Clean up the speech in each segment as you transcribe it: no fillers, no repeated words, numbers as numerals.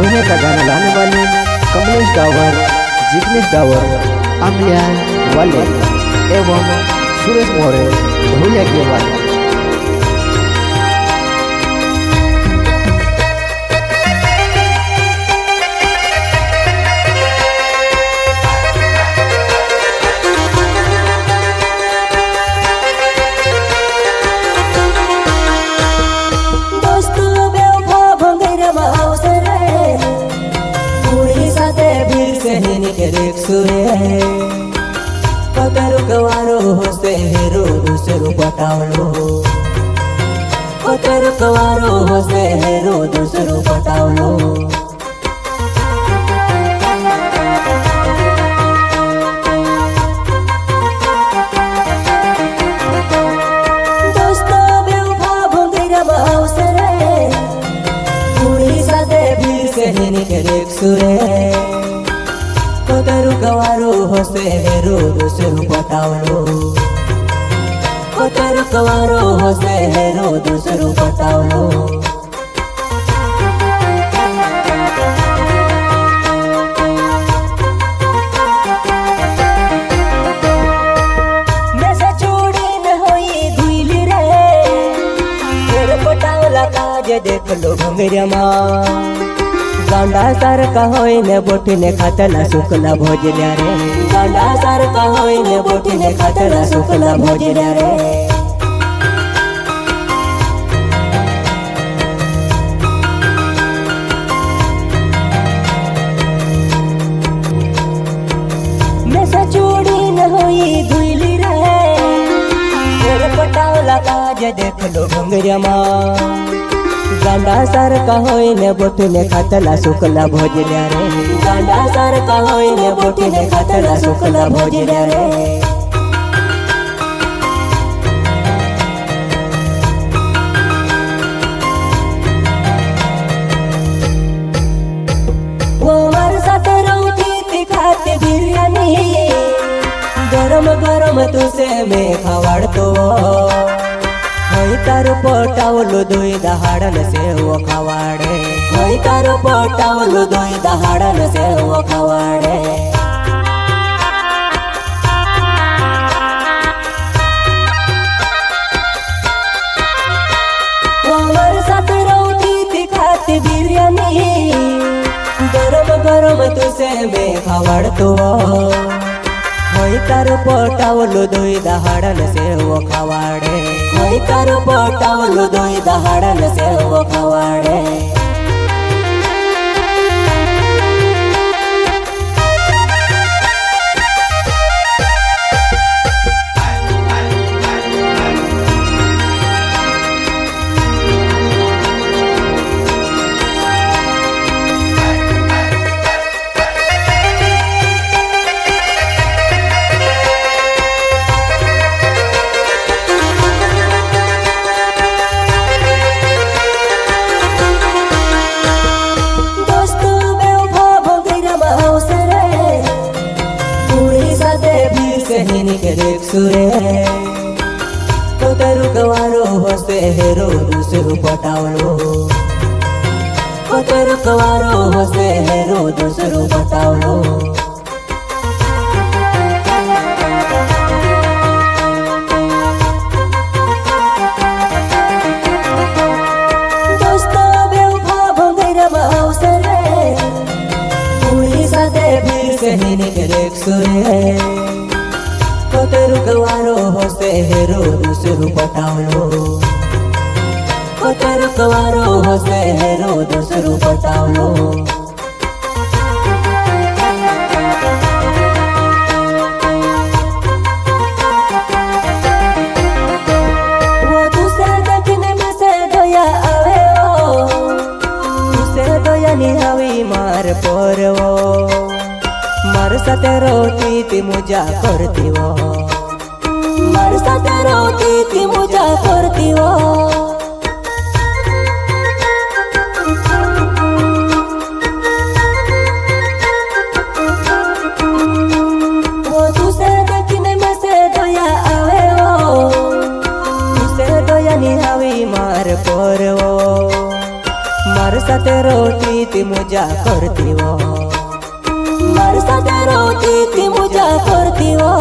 भजन का गाना लाने वाले कमलेश डावर, जिग्नेश डावर, अमिया वाले एवं सुरेश मोरे भूलिया के वाले। पतरु कवारो होसे हेरो दूसरो पटावलो, पतरु कवारो होसे हेरो दूसरो पटावलो। दोस्तो बेवफा भंगेरा माउसरे कुड़ी साथे भीड़ से हेनी के देख सुरे। पतरु कवारो होसे हेरो दूसरो पटावलो, पतरु कवारो होसे हेरो दूसरो पटावलो। मेसे चूड़ी न होई धुइली रे, हेरो पटावला काज देख लो भंगेरिया माँ। गांडा सारखा होईने बोटीने खातला सुकला भोजल्या रे, गांडा सारखा होईने बोटीने खातला सुकला भोजल्या रे। मेसा चूड़ी न होई धुइली रे, तेरे पटावला काज देख लो भंगरिया माँ। गांडा सारखा होईने बोटीने खातला सुकला भोजल्या रे, गांडा सारखा होईने बोटीने खातला सुकला भोजल्या रे। वो मार साथ रहती थी खाते बिरयानी, गरम गरम तुसे मैं खवाड़तो। होई तारो पटावलो दोई दहाड़न से वो खवाड़े, होई तारो पटावलो दोई दहाड़न से वो खवाड़े। वो साथ रहती थी खाती बिरयानी, गरम गरम तुसे मैं खवाड़तो। होई तारो पटावलो दोई दहाड़न से वो खवाड़े, होई तारो पटावलो दोई दहाड़न से वो खवाड़े। पतरु कवारो होसे हेरो दूसरो पटावलो, पतरु कवारो होसे हेरो दूसरो पटावलो। दोस्तो बेवफा भंगेरा माउसरे कुड़ी साथे भीड़ से हेनी के देख सुरे। पतरु कवारो होसे हेरो दूसरो पटावलो, पतरु कवारो होसे हेरो दूसरो पटावलो। वो तुसे देखने में से दया आवे ओ, तुसे दया निहावी मार पर वो। मार साथे रोती थी मुझा करती वो, मार साथे रोती थी मुझा करती वो। वो तुसे देखने में से दया आवे वो, तुसे दया निहावी मार पर वो। मार માર સાથે રોતી તી મજા કરતી હો, માર સાથે રોતી તી મજા કરતી હો.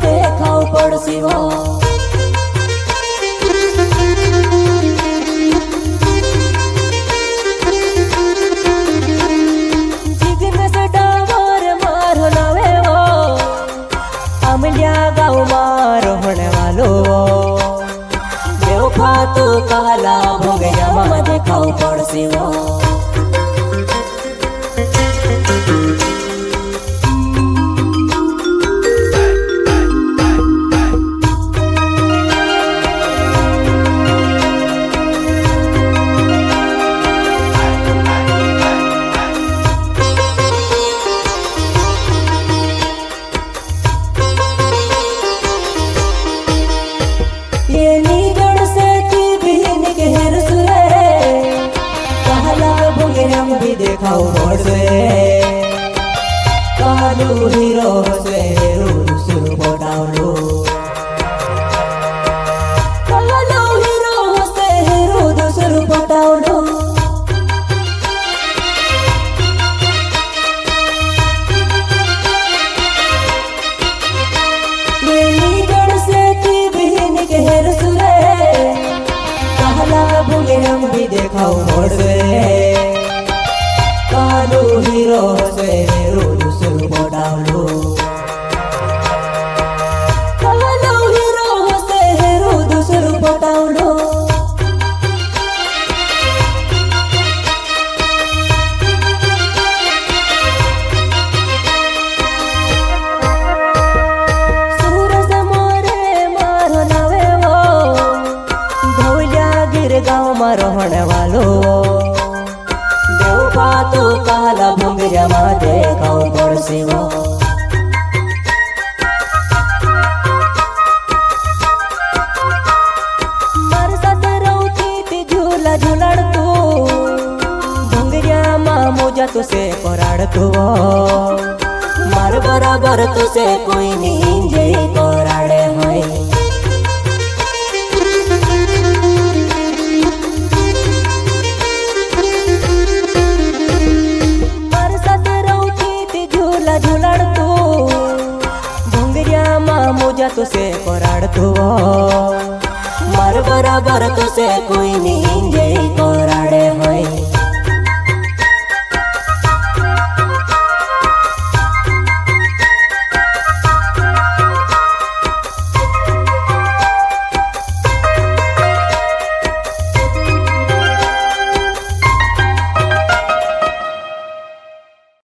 દેખાવ પડશે હો. જીગ્નેશ ડાવર મારો નાવે હો, આમલિયા ગાઉં મારો ભણવાલો. બેવફા તું કાલા ભોગિયામાં દેખાવ પડશે હો. દેખાવ પડશે કાલુ હીરો હશે રૂસુર બોડાવલો. કાલુ હીરો હશે રૂસુર બોડાવલો. મેલી ગણસે તી બહેન કે હેર સુરે કાલા ભૂગે રંગ ભી દેખાવ પડશે કાલુ હીરો હશે રૂસુર બોડાવલો. કાલુ હીરો હશે રૂસુર બોડાવલો. સૂરજ મોરે મારો નાવે હો, ધોલિયા ગીર ગાંવ મારો ભણવાલો. તો કાલા ભંગિયામાં દેખાવ પડશે હો. માર સાથે રૌતી તી ઝૂલા ઝૂલાડતું, ભંગિયામાં મોજા તુસે કોરાડતું હો. માર બરાબર તુસે કોઈ ની જઈ કોરાડે હોય. મોજા તુસે કોરાડતું હો. માર બરાબર તુસે કોઈ ની જઈ